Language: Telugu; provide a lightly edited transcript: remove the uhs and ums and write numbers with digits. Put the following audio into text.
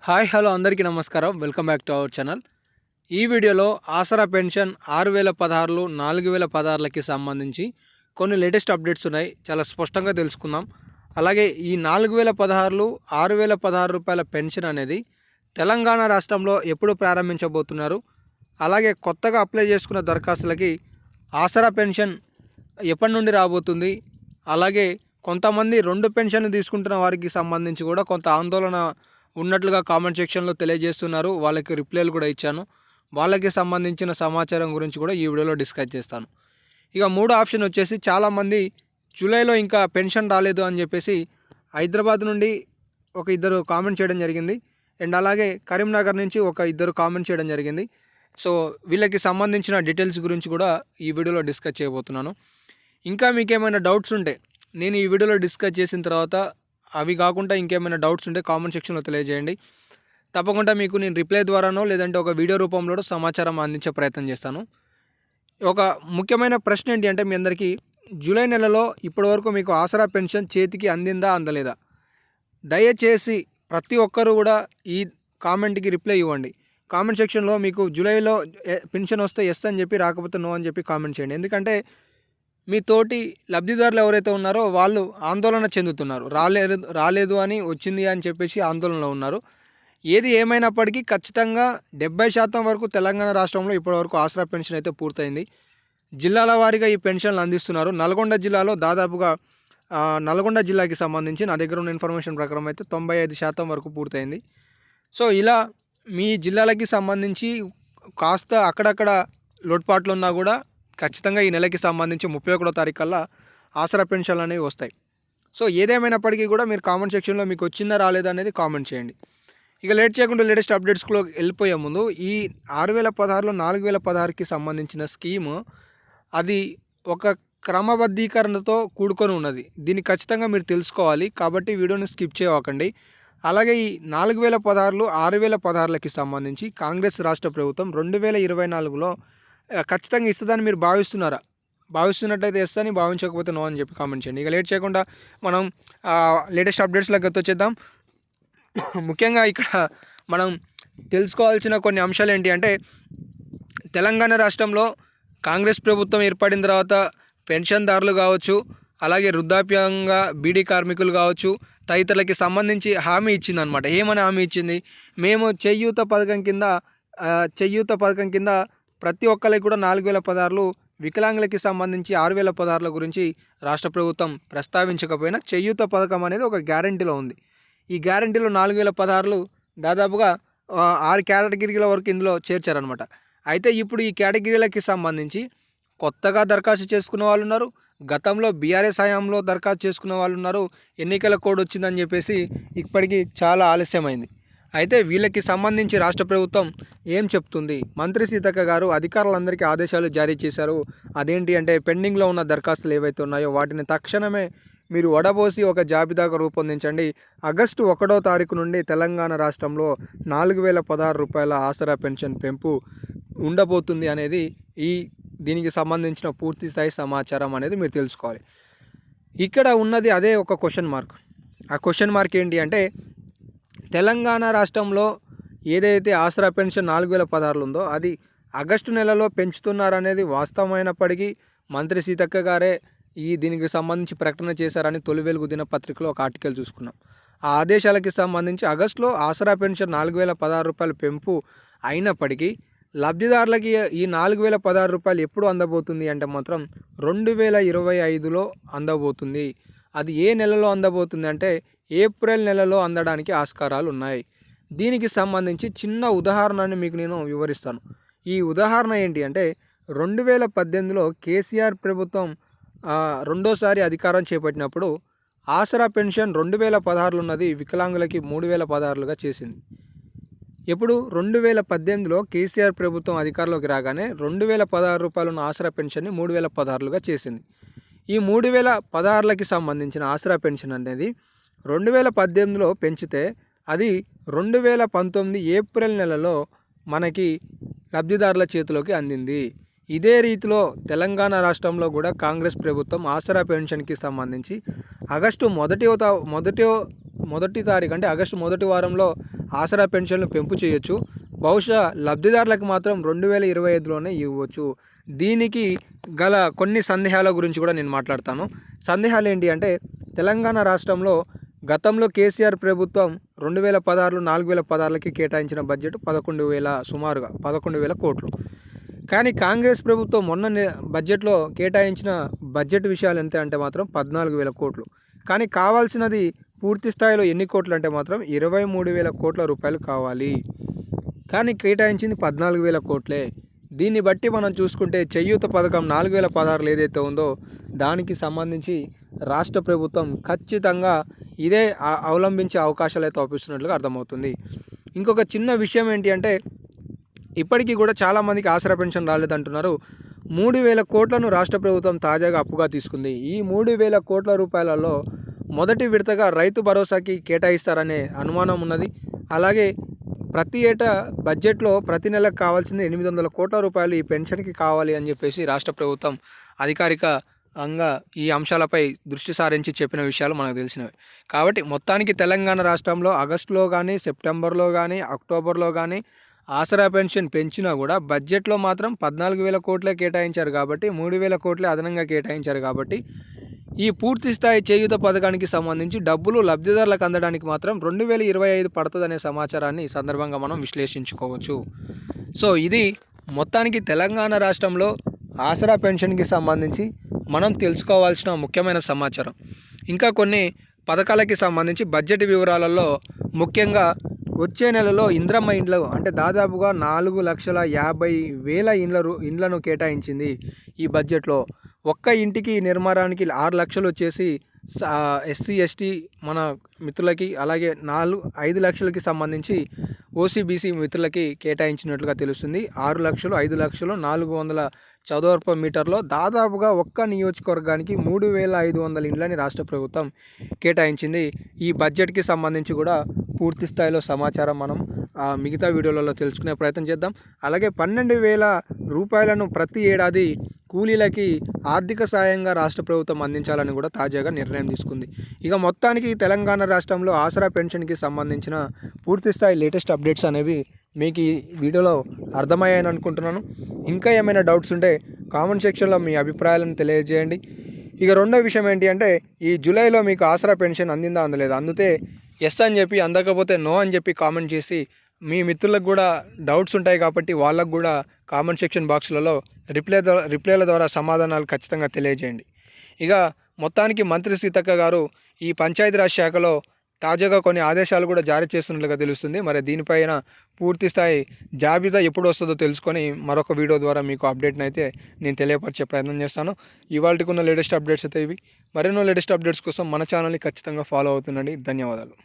హాయ్ హలో అందరికీ నమస్కారం. Welcome back to our channel. ఈ వీడియోలో ఆసరా పెన్షన్ 6016లు 4016లకి సంబంధించి కొన్ని లేటెస్ట్ అప్డేట్స్ ఉన్నాయి. చాలా స్పష్టంగా తెలుసుకుందాం. అలాగే ఈ 4016లు 6016 రూపాయల పెన్షన్ అనేది తెలంగాణ రాష్ట్రంలో ఎప్పుడు ప్రారంభించబోతున్నారు, అలాగే కొత్తగా అప్లై చేసుకున్న దరఖాస్తులకి ఆసరా పెన్షన్ ఎప్పటి నుండి రాబోతుంది, అలాగే కొంతమంది 2 పెన్షన్లు తీసుకుంటున్న వారికి సంబంధించి కూడా కొంత ఆందోళన ఉన్నట్లుగా కామెంట్ సెక్షన్లో తెలియజేస్తున్నారు. వాళ్ళకి రిప్లైలు కూడా ఇచ్చాను. వాళ్ళకి సంబంధించిన సమాచారం గురించి కూడా ఈ వీడియోలో డిస్కస్ చేస్తాను. ఇక 3 ఆప్షన్ వచ్చేసి, చాలామంది జూలైలో ఇంకా పెన్షన్ రాలేదు అని చెప్పేసి హైదరాబాద్ నుండి ఒక ఇద్దరు కామెంట్ చేయడం జరిగింది. అండ్ అలాగే కరీంనగర్ నుంచి ఒక ఇద్దరు కామెంట్ చేయడం జరిగింది. సో వీళ్ళకి సంబంధించిన డీటెయిల్స్ గురించి కూడా ఈ వీడియోలో డిస్కస్ చేయబోతున్నాను. ఇంకా మీకు ఏమైనా డౌట్స్ ఉంటే నేను ఈ వీడియోలో డిస్కస్ చేసిన తర్వాత అవి కాకుండా ఇంకేమైనా డౌట్స్ ఉంటే కామెంట్ సెక్షన్లో తెలియజేయండి. తప్పకుండా మీకు నేను రిప్లై ద్వారానో లేదంటే ఒక వీడియో రూపంలో సమాచారం అందించే ప్రయత్నం చేస్తాను. ఒక ముఖ్యమైన ప్రశ్న ఏంటి అంటే, మీ అందరికీ జూలై నెలలో ఇప్పటివరకు మీకు ఆసరా పెన్షన్ చేతికి అందిందా అందలేదా? దయచేసి ప్రతి ఒక్కరూ కూడా ఈ కామెంట్కి రిప్లై ఇవ్వండి. కామెంట్ సెక్షన్లో మీకు జూలైలో పెన్షన్ వస్తే ఎస్ అని చెప్పి, రాకపోతే నో అని చెప్పి కామెంట్ చేయండి. ఎందుకంటే మీ తోటి లబ్ధిదారులు ఎవరైతే ఉన్నారో వాళ్ళు ఆందోళన చెందుతున్నారు. రాలేదు అని, వచ్చింది అని చెప్పేసి ఆందోళనలో ఉన్నారు. ఏది ఏమైనప్పటికీ ఖచ్చితంగా 70% వరకు తెలంగాణ రాష్ట్రంలో ఇప్పటివరకు ఆసరా పెన్షన్ అయితే పూర్తయింది. జిల్లాల వారీగా ఈ పెన్షన్లు అందిస్తున్నారు. నల్గొండ జిల్లాలో దాదాపుగా నల్గొండ జిల్లాకి సంబంధించి నా దగ్గర ఉన్న ఇన్ఫర్మేషన్ ప్రకారం అయితే 95% వరకు పూర్తయింది. సో ఇలా మీ జిల్లాలకి సంబంధించి కాస్త అక్కడక్కడ లోటుపాట్లు ఉన్నా కూడా ఖచ్చితంగా ఈ నెలకి సంబంధించి 31వ తారీఖు కల్లా ఆసరా పెన్షన్లు అనేవి వస్తాయి. సో ఏదేమైనప్పటికీ కూడా మీరు కామెంట్ సెక్షన్లో మీకు వచ్చిందా రాలేదా అనేది కామెంట్ చేయండి. ఇక లేట్ చేయకుండా లేటెస్ట్ అప్డేట్స్లో వెళ్ళిపోయే ముందు, ఈ 6016లో 4016కి సంబంధించిన స్కీము అది ఒక క్రమబద్ధీకరణతో కూడుకొని ఉన్నది. దీన్ని ఖచ్చితంగా మీరు తెలుసుకోవాలి. కాబట్టి వీడియోని స్కిప్ చేయకండి. అలాగే ఈ 4016లు 6016లకి సంబంధించి కాంగ్రెస్ రాష్ట్ర ప్రభుత్వం 2024లో ఖచ్చితంగా ఇస్తుందని మీరు భావిస్తున్నట్లయితే ఎస్ అని, భావించకపోతే నో అని చెప్పి కామెంట్ చేయండి. ఇక లేట్ చేయకుండా మనం లేటెస్ట్ అప్డేట్స్లోకి వచ్చేద్దాం. ముఖ్యంగా ఇక్కడ మనం తెలుసుకోవాల్సిన కొన్ని అంశాలు ఏంటి అంటే, తెలంగాణ రాష్ట్రంలో కాంగ్రెస్ ప్రభుత్వం ఏర్పడిన తర్వాత పెన్షన్దారులు కావచ్చు, అలాగే వృద్ధాప్యంగా బీడీ కార్మికులు కావచ్చు, తదితరులకి సంబంధించి హామీ ఇచ్చిందనమాట. ఏమని హామీ ఇచ్చింది? మేము చేయూత పథకం కింద ప్రతి ఒక్కరికి కూడా 4016లు, వికలాంగులకి సంబంధించి 6016ల గురించి రాష్ట్ర ప్రభుత్వం ప్రస్తావించకపోయినా చేయూత పథకం అనేది ఒక గ్యారంటీలో ఉంది. ఈ గ్యారంటీలో 4016లు దాదాపుగా 6 కేటగిరీల వరకు ఇందులో చేర్చారనమాట. అయితే ఇప్పుడు ఈ కేటగిరీలకి సంబంధించి కొత్తగా దరఖాస్తు చేసుకున్న వాళ్ళు ఉన్నారు, గతంలో బీఆర్ఎస్ హయాంలో దరఖాస్తు చేసుకున్న వాళ్ళు ఉన్నారు. ఎన్నికల కోడ్ వచ్చిందని చెప్పేసి ఇప్పటికీ చాలా ఆలస్యమైంది. అయితే వీళ్ళకి సంబంధించి రాష్ట్ర ప్రభుత్వం ఏం చెప్తుంది? మంత్రి సీతక్క గారు అధికారులందరికీ ఆదేశాలు జారీ చేశారు. అదేంటి అంటే, పెండింగ్లో ఉన్న దరఖాస్తులు ఏవైతే ఉన్నాయో వాటిని తక్షణమే మీరు వడబోసి ఒక జాబితాగా రూపొందించండి. ఆగస్టు 1వ తారీఖు నుండి తెలంగాణ రాష్ట్రంలో 4016 రూపాయల ఆసరా పెన్షన్ పెంపు ఉండబోతుంది అనేది దీనికి సంబంధించిన పూర్తి స్థాయి సమాచారం అనేది మీరు తెలుసుకోవాలి. ఇక్కడ ఉన్నది అదే ఒక క్వశ్చన్ మార్క్. ఆ క్వశ్చన్ మార్క్ ఏంటి అంటే, తెలంగాణ రాష్ట్రంలో ఏదైతే ఆసరా పెన్షన్ 4016 ఉందో అది ఆగస్టు నెలలో పెంచుతున్నారనేది వాస్తవమైనప్పటికీ మంత్రి సీతక్క గారే దీనికి సంబంధించి ప్రకటన చేశారని తొలి వెలుగు దినపత్రికలో ఒక ఆర్టికల్ చూసుకున్నాం. ఆ ఆదేశాలకి సంబంధించి ఆగస్టులో ఆసరా పెన్షన్ 4016 రూపాయలు పెంపు అయినప్పటికీ లబ్ధిదారులకి ఈ 4016 రూపాయలు ఎప్పుడు అందబోతుంది అంటే మాత్రం 2025లో అందబోతుంది. అది ఏ నెలలో అందబోతుంది అంటే ఏప్రిల్ నెలలో అందడానికి ఆస్కారాలు ఉన్నాయి. దీనికి సంబంధించి చిన్న ఉదాహరణని మీకు నేను వివరిస్తాను. ఈ ఉదాహరణ ఏంటి అంటే, 2018లో కేసీఆర్ ప్రభుత్వం రెండోసారి అధికారం చేపట్టినప్పుడు ఆసరా పెన్షన్ 2016 ఉన్నది వికలాంగులకి 3016లుగా చేసింది. ఎప్పుడు 2018లో కేసీఆర్ ప్రభుత్వం అధికారంలోకి రాగానే 2016 రూపాయలు ఉన్న ఆసరా పెన్షన్ని 3016లుగా చేసింది. ఈ 3016లకి సంబంధించిన ఆసరా పెన్షన్ అనేది 2018లో పెంచితే అది 2019 ఏప్రిల్ నెలలో మనకి లబ్ధిదారుల చేతిలోకి అందింది. ఇదే రీతిలో తెలంగాణ రాష్ట్రంలో కూడా కాంగ్రెస్ ప్రభుత్వం ఆసరా పెన్షన్కి సంబంధించి ఆగస్టు మొదటి మొదటి తారీఖు అంటే ఆగస్టు మొదటి వారంలో ఆసరా పెన్షన్లు పెంపు చేయొచ్చు. బహుశా లబ్ధిదారులకు మాత్రం 2025లోనే ఇవ్వచ్చు. దీనికి గల కొన్ని సందేహాల గురించి కూడా నేను మాట్లాడతాను. సందేహాలు ఏంటి అంటే, తెలంగాణ రాష్ట్రంలో గతంలో కేసీఆర్ ప్రభుత్వం 2016 4016కి కేటాయించిన బడ్జెట్ సుమారుగా 11,000 కోట్లు. కానీ కాంగ్రెస్ ప్రభుత్వం మొన్న బడ్జెట్లో కేటాయించిన బడ్జెట్ విషయాలు ఎంత అంటే మాత్రం 14,000 కోట్లు. కానీ కావాల్సినది పూర్తి స్థాయిలో ఎన్ని కోట్లు అంటే మాత్రం 23,000 కోట్ల రూపాయలు కావాలి. కానీ కేటాయించింది 14,000 కోట్లే. దీన్ని బట్టి మనం చూసుకుంటే చేయూత పథకం 4,016 ఏదైతే ఉందో దానికి సంబంధించి రాష్ట్ర ప్రభుత్వం ఖచ్చితంగా ఇదే అవలంబించే అవకాశాలు అయితే అవుపిస్తున్నట్లుగా అర్థమవుతుంది. ఇంకొక చిన్న విషయం ఏంటి అంటే, ఇప్పటికీ కూడా చాలామందికి ఆసరా పెన్షన్ రాలేదంటున్నారు. 3,000 కోట్లను రాష్ట్ర ప్రభుత్వం తాజాగా అప్పుగా తీసుకుంది. ఈ 3,000 కోట్ల రూపాయలలో మొదటి విడతగా రైతు భరోసాకి కేటాయిస్తారనే అనుమానం ఉన్నది. అలాగే ప్రతి ఏటా బడ్జెట్లో ప్రతి నెలకు కావాల్సింది 800 కోట్ల రూపాయలు ఈ పెన్షన్కి కావాలి అని చెప్పేసి రాష్ట్ర ప్రభుత్వం అధికారికంగా ఈ అంశాలపై దృష్టి సారించి చెప్పిన విషయాలు మనకు తెలిసినవి. కాబట్టి మొత్తానికి తెలంగాణ రాష్ట్రంలో ఆగస్టులో కానీ, సెప్టెంబర్లో కానీ, అక్టోబర్లో కానీ ఆసరా పెన్షన్ పెంచినా కూడా బడ్జెట్లో మాత్రం 14,000 కోట్లే కేటాయించారు. కాబట్టి 3,000 కోట్లే అదనంగా కేటాయించారు. కాబట్టి ఈ పూర్తి స్థాయి చేయూత పథకానికి సంబంధించి డబ్బులు లబ్ధిదారులకు అందడానికి మాత్రం 2025 పడుతుందనే సమాచారాన్ని ఈ సందర్భంగా మనం విశ్లేషించుకోవచ్చు. సో ఇది మొత్తానికి తెలంగాణ రాష్ట్రంలో ఆసరా పెన్షన్కి సంబంధించి మనం తెలుసుకోవాల్సిన ముఖ్యమైన సమాచారం. ఇంకా కొన్ని పథకాలకి సంబంధించి బడ్జెట్ వివరాలలో ముఖ్యంగా వచ్చే నెలలో ఇంద్రమ్మ ఇండ్లు అంటే దాదాపుగా 4,50,000 ఇండ్లను కేటాయించింది ఈ బడ్జెట్లో. ఒక్క ఇంటికి నిర్మాణానికి 6 లక్షలు వచ్చేసి ఎస్సీ ఎస్టీ మన మిత్రులకి, అలాగే 5 లక్షలకి సంబంధించి ఓసీబీసీ మిత్రులకి కేటాయించినట్లుగా తెలుస్తుంది. 6 లక్షలు, 5 లక్షలు, 400 చదరపు మీటర్లో దాదాపుగా ఒక్క నియోజకవర్గానికి 3,500 ఇండ్లని రాష్ట్ర ప్రభుత్వం కేటాయించింది. ఈ బడ్జెట్కి సంబంధించి కూడా పూర్తి స్థాయిలో సమాచారం మనం మిగతా వీడియోలలో తెలుసుకునే ప్రయత్నం చేద్దాం. అలాగే 12,000 రూపాయలను ప్రతి ఏడాది కూలీలకి ఆర్థిక సాయంగా రాష్ట్ర ప్రభుత్వం అందించాలని కూడా తాజాగా నిర్ణయం తీసుకుంది. ఇక మొత్తానికి తెలంగాణ రాష్ట్రంలో ఆసరా పెన్షన్కి సంబంధించిన పూర్తి స్థాయి లేటెస్ట్ అప్డేట్స్ అనేవి మీకు ఈ వీడియోలో అర్థమయ్యాయని అనుకుంటున్నాను. ఇంకా ఏమైనా డౌట్స్ ఉంటే కామెంట్ సెక్షన్లో మీ అభిప్రాయాలను తెలియజేయండి. ఇక రెండో విషయం ఏంటి అంటే, ఈ జూలైలో మీకు ఆసరా పెన్షన్ అందిందా అందలేదా, అందితే ఎస్ అని చెప్పి, అందకపోతే నో అని చెప్పి కామెంట్ చేసి మీ మిత్రులకు కూడా డౌట్స్ ఉంటాయి కాబట్టి వాళ్ళకు కూడా కామెంట్ సెక్షన్ బాక్స్లలో రిప్లైల ద్వారా సమాధానాలు ఖచ్చితంగా తెలియజేయండి. ఇక మొత్తానికి మంత్రి సీతక్క గారు ఈ పంచాయతీరాజ్ శాఖలో తాజాగా కొన్ని ఆదేశాలు కూడా జారీ చేస్తున్నట్లుగా తెలుస్తుంది. మరి దీనిపైన పూర్తి స్థాయి జాబితా ఎప్పుడు వస్తుందో తెలుసుకొని మరొక వీడియో ద్వారా మీకు అప్డేట్ని అయితే నేను తెలియపరిచే ప్రయత్నం చేస్తాను. ఇవాళకున్న లేటెస్ట్ అప్డేట్స్ అయితే ఇవి. మరెన్నో లేటెస్ట్ అప్డేట్స్ కోసం మన ఛానల్ని ఖచ్చితంగా ఫాలో అవుతుండండి. ధన్యవాదాలు.